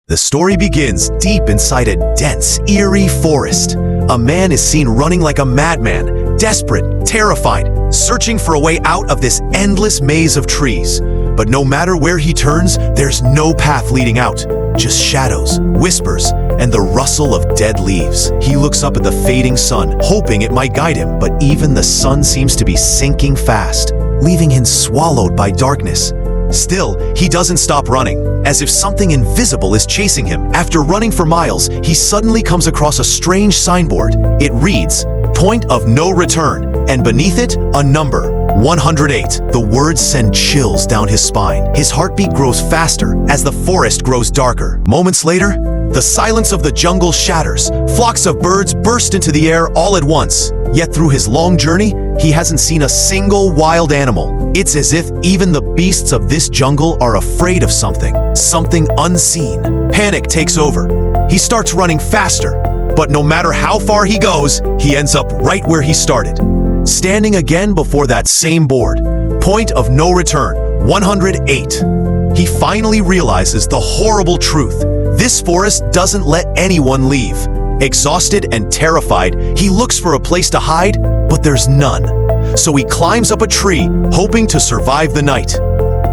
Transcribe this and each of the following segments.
The story begins deep inside a dense, eerie forest. A man is seen running like a madman, desperate, terrified, searching for a way out of this endless maze of trees. But no matter where he turns, there's no path leading out. Just shadows, whispers, and the rustle of dead leaves. He looks up at the fading sun, hoping it might guide him, but even the sun seems to be sinking fast, leaving him swallowed by darkness. Still, he doesn't stop running, as if something invisible is chasing him. After running for miles, he suddenly comes across a strange signboard. It reads, "Point of no return," and beneath it, a number, 108. The words send chills down his spine. His heartbeat grows faster as the forest grows darker. Moments later, the silence of the jungle shatters. Flocks of birds burst into the air all at once. Yet through his long journey, he hasn't seen a single wild animal. It's as if even the beasts of this jungle are afraid of something unseen. Panic takes over. He starts running faster, but no matter how far he goes, he ends up right where he started. Standing again before that same board, point of no return, 108. He finally realizes the horrible truth. This forest doesn't let anyone leave. Exhausted and terrified, he looks for a place to hide, but there's none. So he climbs up a tree, hoping to survive the night.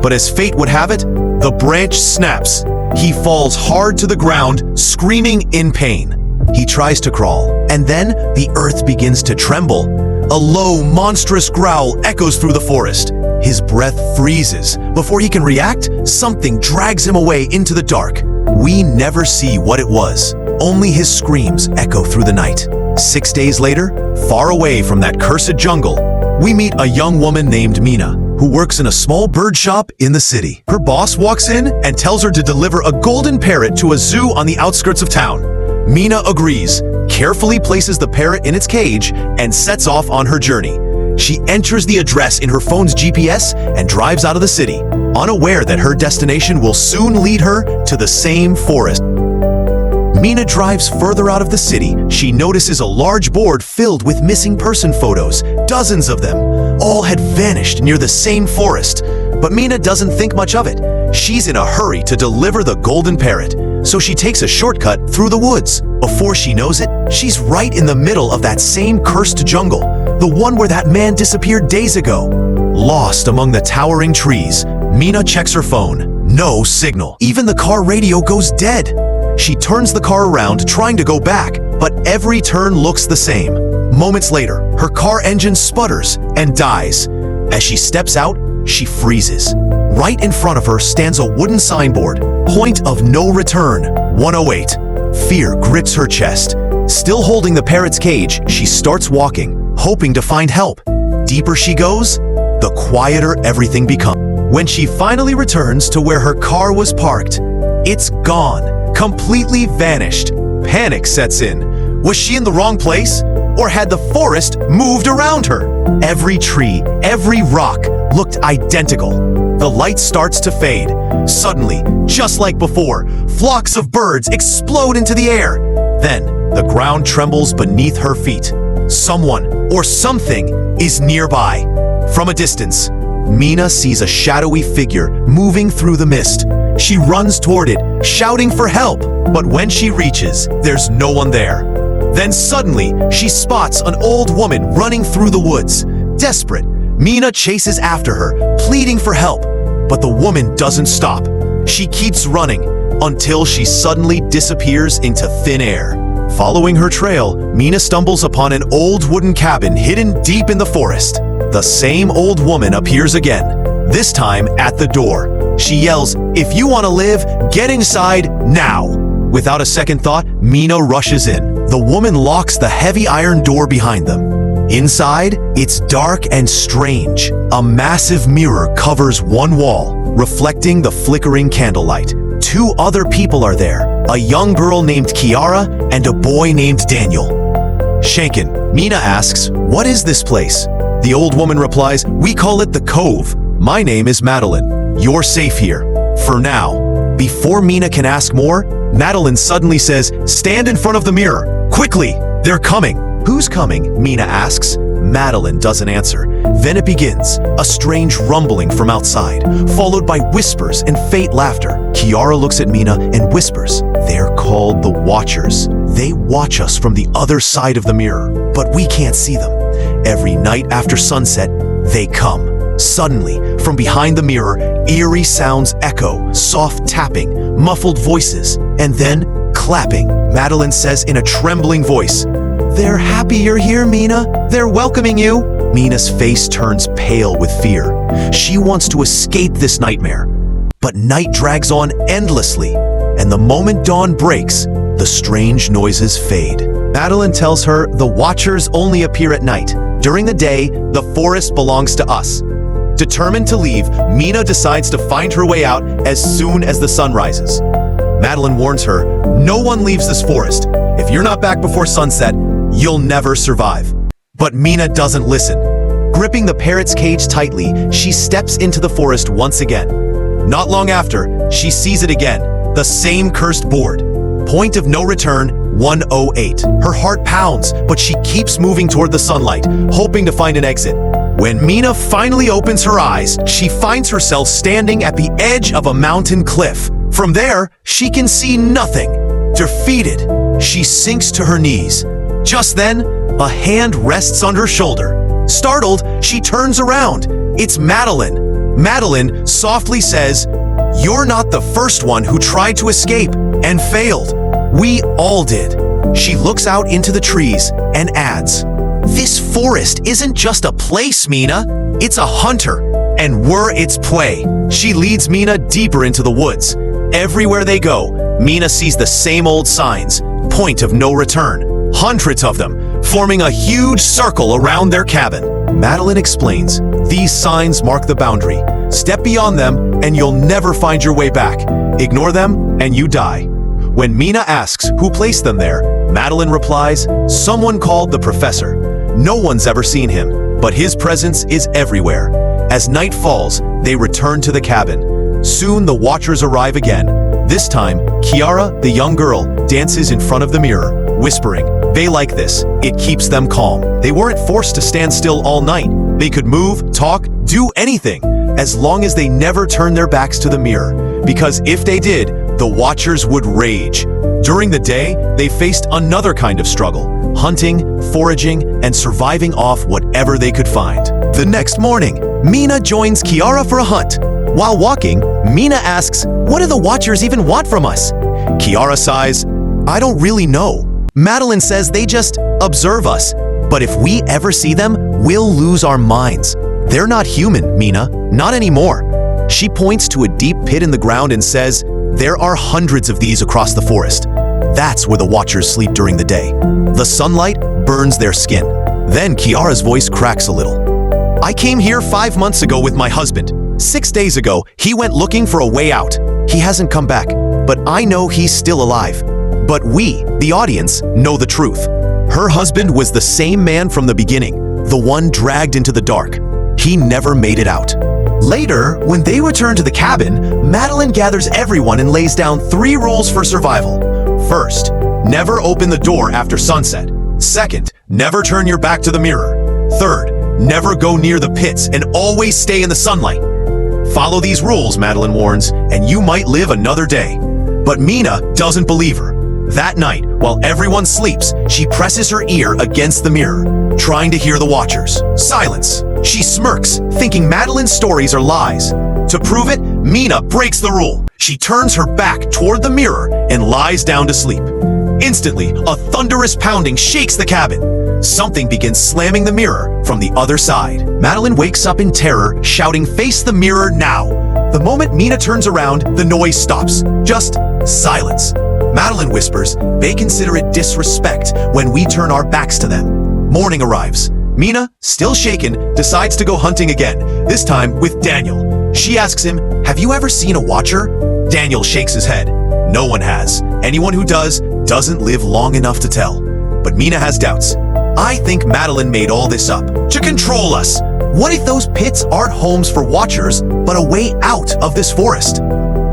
But as fate would have it, the branch snaps. He falls hard to the ground, screaming in pain. He tries to crawl, and then the earth begins to tremble. A low, monstrous growl echoes through the forest. His breath freezes. Before he can react, something drags him away into the dark. We never see what it was. Only his screams echo through the night. 6 days later, far away from that cursed jungle, we meet a young woman named Mina, who works in a small bird shop in the city. Her boss walks in and tells her to deliver a golden parrot to a zoo on the outskirts of town. Mina agrees, carefully places the parrot in its cage, and sets off on her journey. She enters the address in her phone's GPS and drives out of the city, unaware that her destination will soon lead her to the same forest. Mina drives further out of the city. She notices a large board filled with missing person photos, dozens of them. All had vanished near the same forest, but Mina doesn't think much of it. She's in a hurry to deliver the golden parrot, so she takes a shortcut through the woods. Before she knows it, she's right in the middle of that same cursed jungle, the one where that man disappeared days ago. Lost among the towering trees, Mina checks her phone. No signal. Even the car radio goes dead. She turns the car around, trying to go back, but every turn looks the same. Moments later, her car engine sputters and dies. As she steps out, she freezes. Right in front of her stands a wooden signboard, point of no return, 108. Fear grips her chest. Still holding the parrot's cage, she starts walking, hoping to find help. Deeper she goes, the quieter everything becomes. When she finally returns to where her car was parked, it's gone, completely vanished. Panic sets in. Was she in the wrong place? Or had the forest moved around her? Every tree, every rock looked identical. The light starts to fade. Suddenly, just like before, flocks of birds explode into the air. Then, the ground trembles beneath her feet. Someone or something is nearby. From a distance, Mina sees a shadowy figure moving through the mist. She runs toward it, shouting for help. But when she reaches, there's no one there. Then suddenly, she spots an old woman running through the woods. Desperate, Mina chases after her, pleading for help. But the woman doesn't stop. She keeps running until she suddenly disappears into thin air. Following her trail, Mina stumbles upon an old wooden cabin hidden deep in the forest. The same old woman appears again, this time at the door. She yells, "If you want to live, get inside now." Without a second thought, Mina rushes in. The woman locks the heavy iron door behind them. Inside, it's dark and strange. A massive mirror covers one wall, reflecting the flickering candlelight. Two other people are there, a young girl named Kiara and a boy named Daniel. Shaken, Mina asks, "What is this place?" The old woman replies, "We call it the Cove. My name is Madeline. You're safe here. For now." Before Mina can ask more, Madeline suddenly says, "Stand in front of the mirror. Quickly, they're coming." "Who's coming?" Mina asks. Madeline doesn't answer. Then it begins, a strange rumbling from outside, followed by whispers and faint laughter. Kiara looks at Mina and whispers, "They're called the Watchers. They watch us from the other side of the mirror, but we can't see them. Every night after sunset, they come. Suddenly, from behind the mirror, eerie sounds echo, soft tapping, muffled voices, and then clapping." Madeline says in a trembling voice, "They're happy you're here, Mina. They're welcoming you." Mina's face turns pale with fear. She wants to escape this nightmare. But night drags on endlessly, and the moment dawn breaks, the strange noises fade. Madeline tells her the Watchers only appear at night. During the day, the forest belongs to us. Determined to leave, Mina decides to find her way out as soon as the sun rises. Madeline warns her, "No one leaves this forest. If you're not back before sunset, you'll never survive." But Mina doesn't listen. Gripping the parrot's cage tightly, she steps into the forest once again. Not long after, she sees it again, the same cursed board. Point of no return, 108. Her heart pounds, but she keeps moving toward the sunlight, hoping to find an exit. When Mina finally opens her eyes, she finds herself standing at the edge of a mountain cliff. From there, she can see nothing. Defeated, she sinks to her knees. Just then, a hand rests on her shoulder. Startled, she turns around. It's Madeline. Madeline softly says, "You're not the first one who tried to escape and failed. We all did." She looks out into the trees and adds, "This forest isn't just a place, Mina. It's a hunter, and we're its prey." She leads Mina deeper into the woods. Everywhere they go, Mina sees the same old signs, point of no return. Hundreds of them, forming a huge circle around their cabin. Madeline explains, "These signs mark the boundary. Step beyond them and you'll never find your way back. Ignore them and you die." When Mina asks who placed them there, Madeline replies, "Someone called the professor. No one's ever seen him, but his presence is everywhere." As night falls, they return to the cabin. Soon the Watchers arrive again. This time, Kiara, the young girl, dances in front of the mirror, whispering, "They like this. It keeps them calm." They weren't forced to stand still all night. They could move, talk, do anything, as long as they never turned their backs to the mirror. Because if they did, the Watchers would rage. During the day, they faced another kind of struggle, hunting, foraging, and surviving off whatever they could find. The next morning, Mina joins Kiara for a hunt. While walking, Mina asks, "What do the Watchers even want from us?" Kiara sighs, "I don't really know." Madeline says they just observe us, but if we ever see them, we'll lose our minds. They're not human, Mina, not anymore. She points to a deep pit in the ground and says, "There are hundreds of these across the forest. That's where the Watchers sleep during the day. The sunlight burns their skin." Then Kiara's voice cracks a little. "I came here 5 months ago with my husband. 6 days ago, he went looking for a way out. He hasn't come back, but I know he's still alive. But we, the audience, know the truth. Her husband was the same man from the beginning, the one dragged into the dark. He never made it out." Later, when they return to the cabin, Madeline gathers everyone and lays down 3 rules for survival. First, never open the door after sunset. Second, never turn your back to the mirror. Third, never go near the pits and always stay in the sunlight. Follow these rules, Madeline warns, and you might live another day. But Mina doesn't believe her. That night, while everyone sleeps, she presses her ear against the mirror, trying to hear the Watchers. Silence. She smirks, thinking Madeline's stories are lies. To prove it, Mina breaks the rule. She turns her back toward the mirror and lies down to sleep. Instantly, a thunderous pounding shakes the cabin. Something begins slamming the mirror from the other side. Madeline wakes up in terror, shouting, "Face the mirror now!" The moment Mina turns around, the noise stops. Just silence. Madeline whispers, "They consider it disrespect when we turn our backs to them." Morning arrives. Mina, still shaken, decides to go hunting again, this time with Daniel. She asks him, "Have you ever seen a Watcher?" Daniel shakes his head. No one has. Anyone who does, doesn't live long enough to tell. But Mina has doubts. "I think Madeline made all this up to control us. What if those pits aren't homes for Watchers, but a way out of this forest?"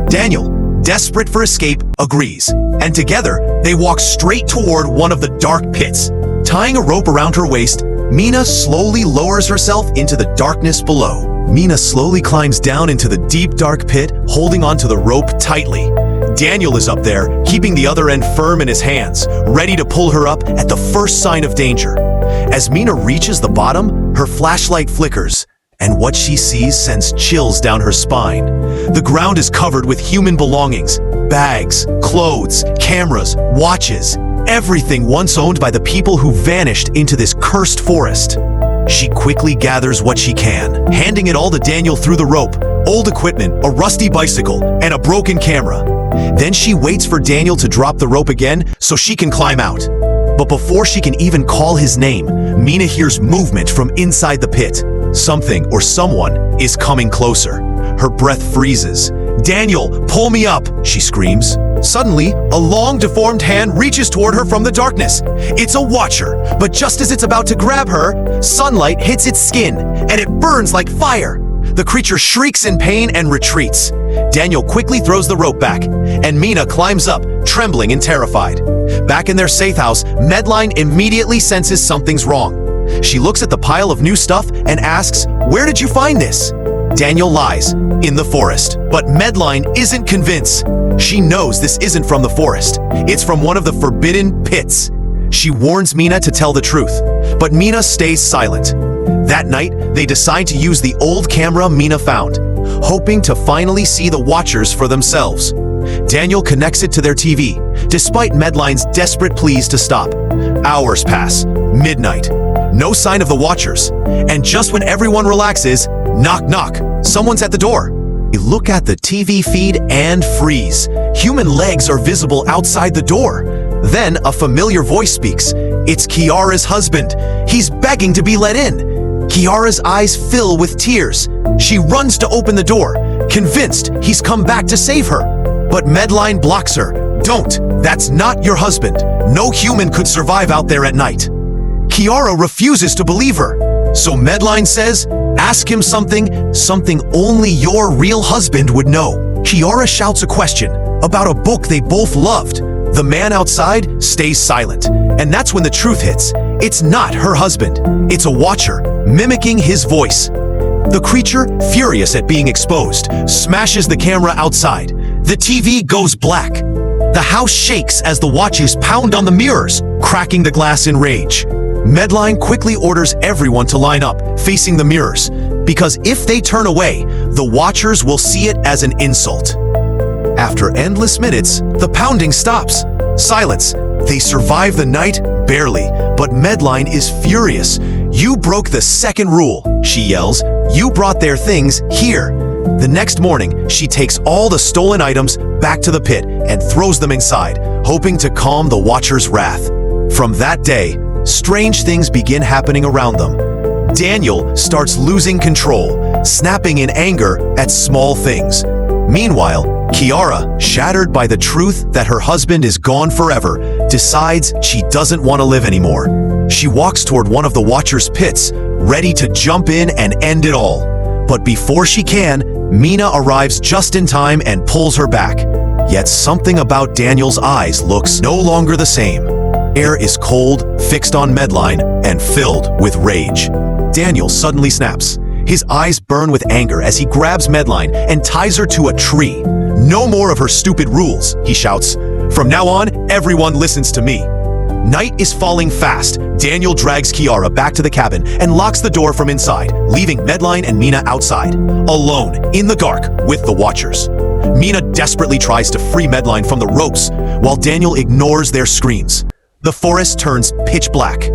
Daniel, desperate for escape, agrees. And together, they walk straight toward one of the dark pits. Tying a rope around her waist, Mina slowly lowers herself into the darkness below. Mina slowly climbs down into the deep dark pit, holding onto the rope tightly. Daniel is up there, keeping the other end firm in his hands, ready to pull her up at the first sign of danger. As Mina reaches the bottom, her flashlight flickers, and what she sees sends chills down her spine. The ground is covered with human belongings, bags, clothes, cameras, watches, everything once owned by the people who vanished into this cursed forest. She quickly gathers what she can, handing it all to Daniel through the rope, old equipment, a rusty bicycle, and a broken camera. Then she waits for Daniel to drop the rope again so she can climb out. But before she can even call his name, Mina hears movement from inside the pit. Something or someone is coming closer. Her breath freezes. "Daniel, pull me up," she screams. Suddenly, a long, deformed hand reaches toward her from the darkness. It's a watcher, but just as it's about to grab her, sunlight hits its skin, and it burns like fire. The creature shrieks in pain and retreats. Daniel quickly throws the rope back, and Mina climbs up, trembling and terrified. Back in their safe house, Medline immediately senses something's wrong. She looks at the pile of new stuff and asks, "Where did you find this?" Daniel lies, "In the forest." But Medline isn't convinced. She knows this isn't from the forest. It's from one of the forbidden pits. She warns Mina to tell the truth, but Mina stays silent. That night, they decide to use the old camera Mina found, hoping to finally see the watchers for themselves. Daniel connects it to their TV, despite Medline's desperate pleas to stop. Hours pass, midnight, no sign of the watchers, and just when everyone relaxes, knock knock, someone's at the door. They look at the TV feed and freeze. Human legs are visible outside the door. Then a familiar voice speaks. It's Kiara's husband. He's begging to be let in. Kiara's eyes fill with tears. She runs to open the door, convinced he's come back to save her. But Medline blocks her. "Don't, that's not your husband. No human could survive out there at night." Kiara refuses to believe her. So Medline says, "Ask him something only your real husband would know." Kiara shouts a question about a book they both loved. The man outside stays silent, and that's when the truth hits. It's not her husband. It's a watcher, mimicking his voice. The creature, furious at being exposed, smashes the camera outside. The TV goes black. The house shakes as the watchers pound on the mirrors, cracking the glass in rage. Medline quickly orders everyone to line up, facing the mirrors, because if they turn away, the watchers will see it as an insult. After endless minutes, the pounding stops. Silence. They survive the night, barely, but Medline is furious. "You broke the second rule," she yells. "You brought their things here." The next morning, she takes all the stolen items back to the pit and throws them inside, hoping to calm the Watcher's wrath. From that day, strange things begin happening around them. Daniel starts losing control, snapping in anger at small things. Meanwhile, Kiara, shattered by the truth that her husband is gone forever, decides she doesn't want to live anymore. She walks toward one of the Watcher's pits, ready to jump in and end it all. But before she can, Mina arrives just in time and pulls her back. Yet something about Daniel's eyes looks no longer the same. Air is cold, fixed on Medline, and filled with rage. Daniel suddenly snaps. His eyes burn with anger as he grabs Medline and ties her to a tree. "No more of her stupid rules," he shouts. "From now on, everyone listens to me." Night is falling fast. Daniel drags Kiara back to the cabin and locks the door from inside, leaving Medline and Mina outside, alone, in the dark, with the Watchers. Mina desperately tries to free Medline from the ropes, while Daniel ignores their screams. The forest turns pitch black,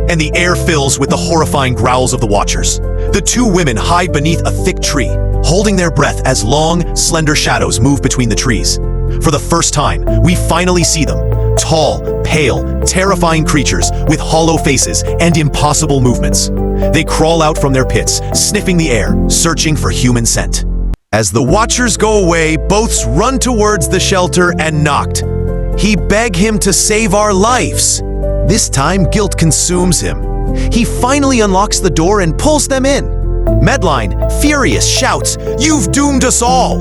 and the air fills with the horrifying growls of the Watchers. The two women hide beneath a thick tree, holding their breath as long, slender shadows move between the trees. For the first time, we finally see them. Tall, pale, terrifying creatures with hollow faces and impossible movements. They crawl out from their pits, sniffing the air, searching for human scent. As the Watchers go away, both run towards the shelter and knocked. He begged him to save our lives. This time, guilt consumes him. He finally unlocks the door and pulls them in. Medline, furious, shouts, "You've doomed us all!"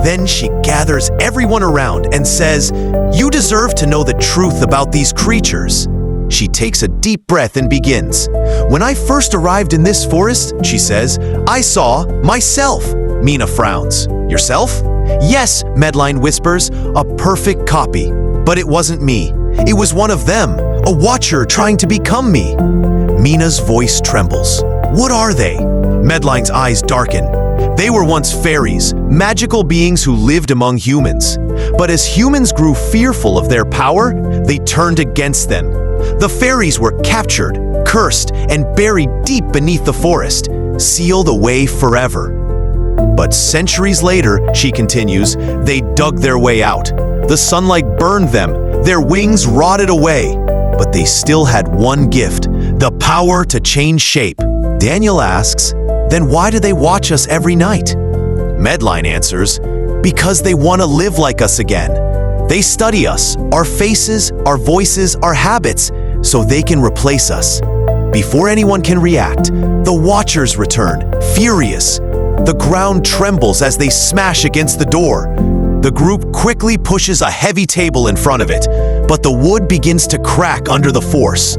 Then she gathers everyone around and says, "You deserve to know the truth about these creatures." She takes a deep breath and begins. "When I first arrived in this forest," she says, "I saw myself." Mina frowns. "Yourself?" "Yes," Medline whispers, "a perfect copy. But it wasn't me. It was one of them, a watcher trying to become me." Mina's voice trembles. "What are they?" Medline's eyes darken. They were once fairies, magical beings who lived among humans. But as humans grew fearful of their power, they turned against them. The fairies were captured, cursed, and buried deep beneath the forest, sealed away forever. But centuries later, she continues, they dug their way out. The sunlight burned them, their wings rotted away. But they still had one gift, the power to change shape. Daniel asks, "Then why do they watch us every night?" Medline answers, "Because they want to live like us again. They study us, our faces, our voices, our habits, so they can replace us." Before anyone can react, the Watchers return, furious. The ground trembles as they smash against the door. The group quickly pushes a heavy table in front of it, but the wood begins to crack under the force.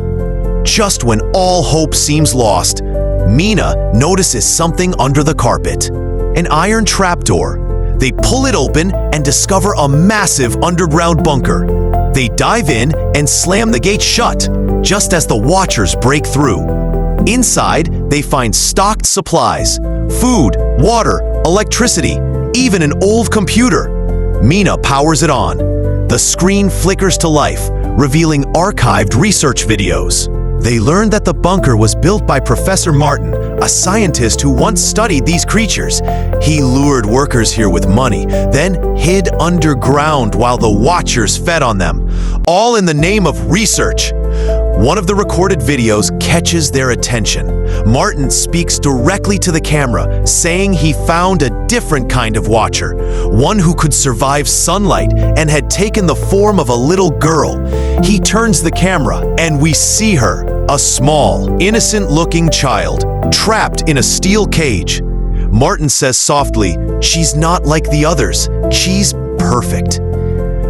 Just when all hope seems lost, Mina notices something under the carpet. An iron trapdoor. They pull it open and discover a massive underground bunker. They dive in and slam the gate shut, just as the Watchers break through. Inside, they find stocked supplies, food, water, electricity, even an old computer. Mina powers it on. The screen flickers to life, revealing archived research videos. They learned that the bunker was built by Professor Martin, a scientist who once studied these creatures. He lured workers here with money, then hid underground while the Watchers fed on them, all in the name of research. One of the recorded videos catches their attention. Martin speaks directly to the camera, saying he found a different kind of Watcher, one who could survive sunlight and had taken the form of a little girl. He turns the camera and we see her, a small, innocent-looking child, trapped in a steel cage. Martin says softly, "She's not like the others. She's perfect."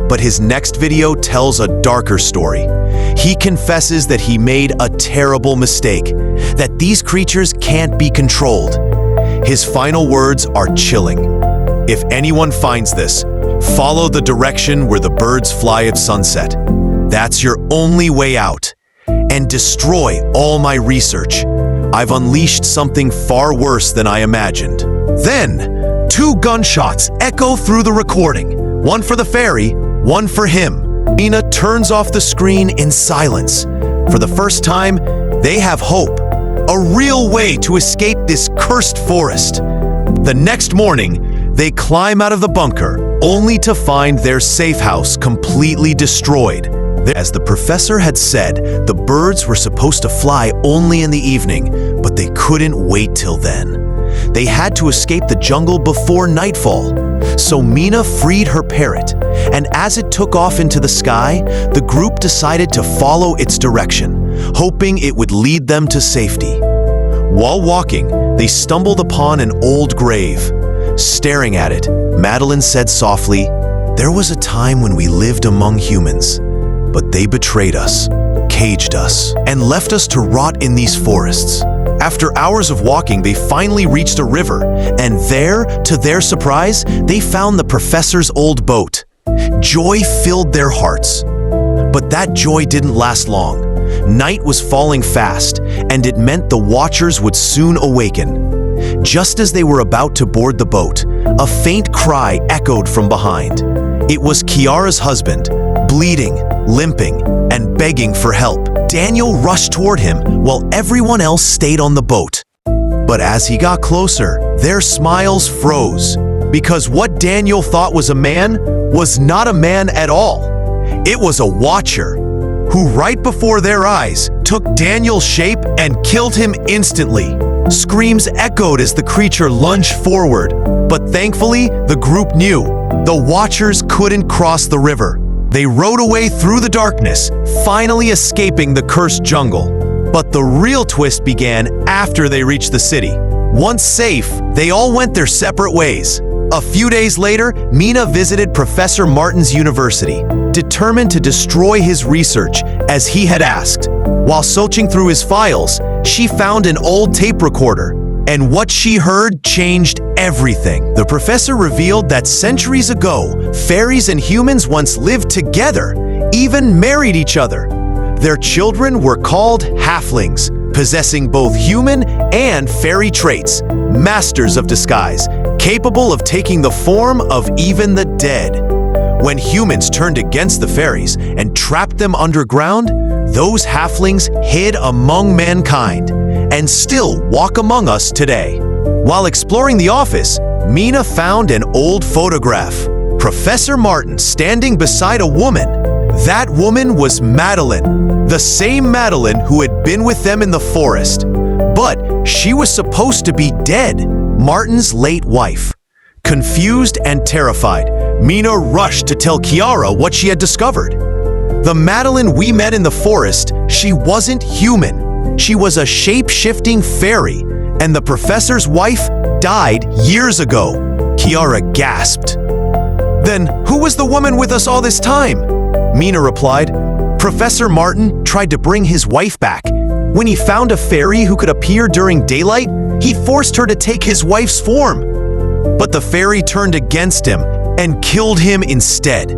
But his next video tells a darker story. He confesses that he made a terrible mistake, that these creatures can't be controlled. His final words are chilling. "If anyone finds this, follow the direction where the birds fly at sunset. That's your only way out. And destroy all my research. I've unleashed something far worse than I imagined." Then, 2 gunshots echo through the recording, one for the fairy, one for him. Mina turns off the screen in silence. For the first time, they have hope, a real way to escape this cursed forest. The next morning, they climb out of the bunker, only to find their safe house completely destroyed. As the professor had said, the birds were supposed to fly only in the evening, but they couldn't wait till then. They had to escape the jungle before nightfall. So Mina freed her parrot, and as it took off into the sky, the group decided to follow its direction, hoping it would lead them to safety. While walking, they stumbled upon an old grave. Staring at it, Madeline said softly, "There was a time when we lived among humans, but they betrayed us, caged us, and left us to rot in these forests." After hours of walking, they finally reached a river, and there, to their surprise, they found the professor's old boat. Joy filled their hearts. But that joy didn't last long. Night was falling fast, and it meant the Watchers would soon awaken. Just as they were about to board the boat, a faint cry echoed from behind. It was Kiara's husband, bleeding, limping, and begging for help. Daniel rushed toward him while everyone else stayed on the boat. But as he got closer, their smiles froze, because what Daniel thought was a man was not a man at all. It was a Watcher, who right before their eyes took Daniel's shape and killed him instantly. Screams echoed as the creature lunged forward, but thankfully the group knew the Watchers couldn't cross the river. They rode away through the darkness, finally escaping the cursed jungle. But the real twist began after they reached the city. Once safe, they all went their separate ways. A few days later, Mina visited Professor Martin's university, determined to destroy his research as he had asked. While searching through his files, she found an old tape recorder, and what she heard changed everything. The professor revealed that centuries ago, fairies and humans once lived together, even married each other. Their children were called halflings, possessing both human and fairy traits, masters of disguise, capable of taking the form of even the dead. When humans turned against the fairies and trapped them underground, those halflings hid among mankind and still walk among us today. While exploring the office, Mina found an old photograph. Professor Martin standing beside a woman. That woman was Madeline, the same Madeline who had been with them in the forest. But she was supposed to be dead, Martin's late wife. Confused and terrified, Mina rushed to tell Kiara what she had discovered. The Madeline we met in the forest, she wasn't human. She was a shape-shifting fairy, and the professor's wife died years ago. Kiara gasped. Then who was the woman with us all this time? Mina replied, Professor Martin tried to bring his wife back. When he found a fairy who could appear during daylight, he forced her to take his wife's form. But the fairy turned against him and killed him instead.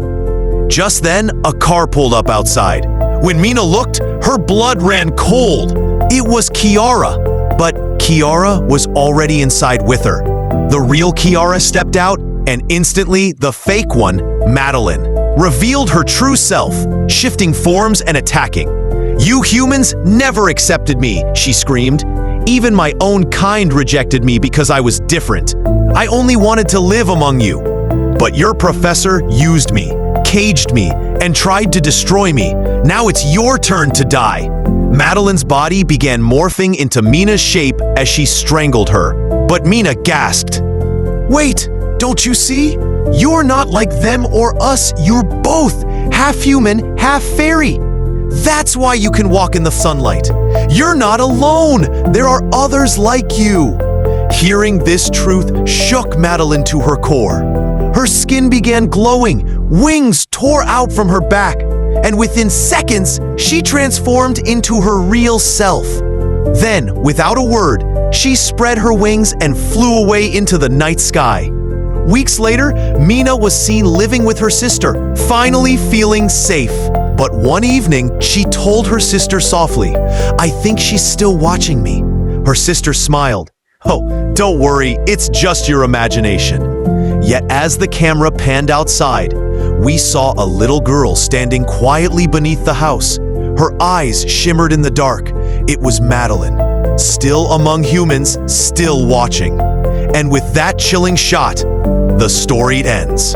Just then, a car pulled up outside. When Mina looked, her blood ran cold. It was Kiara, but Kiara was already inside with her. The real Kiara stepped out, and instantly the fake one, Madeline, revealed her true self, shifting forms and attacking. You humans never accepted me, she screamed. Even my own kind rejected me because I was different. I only wanted to live among you. But your professor used me, caged me, and tried to destroy me. Now it's your turn to die. Madeline's body began morphing into Mina's shape as she strangled her. But Mina gasped. Wait, don't you see? You're not like them or us. You're both half human, half fairy. That's why you can walk in the sunlight. You're not alone. There are others like you. Hearing this truth shook Madeline to her core. Her skin began glowing, wings tore out from her back, and within seconds, she transformed into her real self. Then, without a word, she spread her wings and flew away into the night sky. Weeks later, Mina was seen living with her sister, finally feeling safe. But one evening, she told her sister softly, I think she's still watching me. Her sister smiled. Oh, don't worry, it's just your imagination. Yet as the camera panned outside, we saw a little girl standing quietly beneath the house. Her eyes shimmered in the dark. It was Madeline, still among humans, still watching. And with that chilling shot, the story ends.